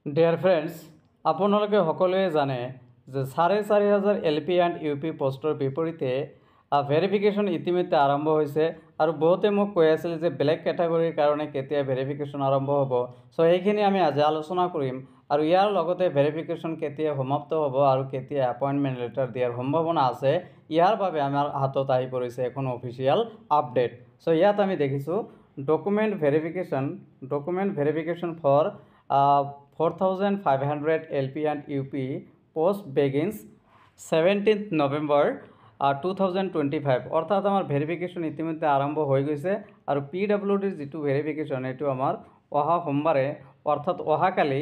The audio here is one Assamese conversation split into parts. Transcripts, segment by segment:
ডিয়াৰ ফ্ৰেণ্ডছ, আপোনালোকে সকলোৱে জানে যে 4,500 LP এণ্ড UP পোষ্টৰ বিপৰীতে ভেৰিফিকেশ্যন ইতিমধ্যে আৰম্ভ হৈছে আৰু বহুতে মোক কৈ আছিল যে বেলেগ কেটাগৰীৰ কাৰণে কেতিয়া ভেৰিফিকেশ্যন আৰম্ভ হ'ব। চ' এইখিনি আমি আজি আলোচনা কৰিম আৰু ইয়াৰ লগতে ভেৰিফিকেশ্যন কেতিয়া সমাপ্ত হ'ব আৰু কেতিয়া এপইণ্টমেণ্ট লেটাৰ দিয়াৰ সম্ভাৱনা আছে, ইয়াৰ বাবে আমাৰ হাতত আহি পৰিছে এখন অফিচিয়েল আপডেট। চ' ইয়াত আমি দেখিছোঁ document verification for 4,500 LP and UP post begins 17th November 2025 অৰ্থাৎ আমাৰ ভেৰিফিকেশ্যন ইতিমধ্যে আৰম্ভ হৈ গৈছে আৰু PWDৰ যিটো ভেৰিফিকেশ্যন এইটো আমাৰ অহা সোমবাৰে অৰ্থাৎ অহাকালি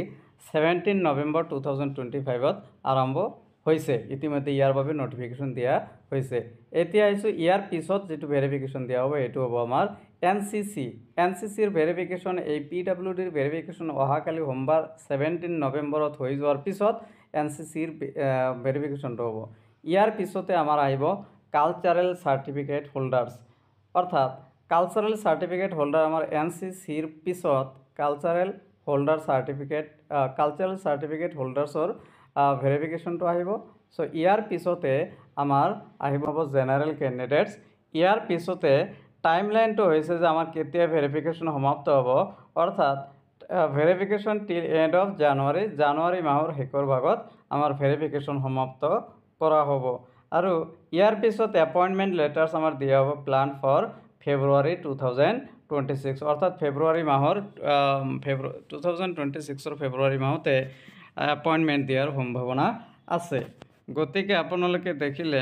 17 নৱেম্বৰ 2025ত আৰম্ভ হৈছে। ইতিমধ্যে ইয়াৰ বাবে নটিফিকেশ্যন দিয়া হৈছে। এতিয়া আহিছোঁ ইয়াৰ পিছত যিটো ভেৰিফিকেশ্যন দিয়া হ'ব এইটো হ'ব আমাৰ NCCৰ ভেৰিফিকেশ্যন। এই PWDৰ ভেৰিফিকেশ্যন অহাকালি সোমবাৰ 17 নৱেম্বৰত হৈ যোৱাৰ পিছত NCCৰ ভেৰিফিকেশ্যনটো হ'ব। ইয়াৰ পিছতে আমাৰ আহিব কালচাৰেল চাৰ্টিফিকেট হোল্ডাৰ্ছ, অৰ্থাৎ কালচাৰেল চাৰ্টিফিকেট হোল্ডাৰ আমাৰ NCCৰ পিছত কালচাৰেল চাৰ্টিফিকেট হোল্ডাৰ্ছৰ ভেৰিফিকেশ্যনটো আহিব। চ' ইয়াৰ পিছতে আমাৰ আহিব জেনেৰেল কেণ্ডিডেটছ। ইয়াৰ পিছতে টাইমলাইনটো হৈছে যে আমাৰ কেতিয়া ভেৰিফিকেশ্যন সমাপ্ত হ'ব, অৰ্থাৎ ভেৰিফিকেশ্যন টিল এণ্ড অফ জানুৱাৰী মাহৰ শেষৰ ভাগত আমাৰ ভেৰিফিকেশ্যন সমাপ্ত কৰা হ'ব আৰু ইয়াৰ পিছত এপইণ্টমেণ্ট লেটাৰ্ছ আমাৰ দিয়া হ'ব প্লান ফৰ ফেব্ৰুৱাৰী 2026, অৰ্থাৎ ফেব্ৰুৱাৰী মাহৰ 2026ৰ ফেব্ৰুৱাৰী মাহতে এপইণ্টমেণ্ট দিয়াৰ সম্ভাৱনা আছে। গতিকে আপোনালোকে দেখিলে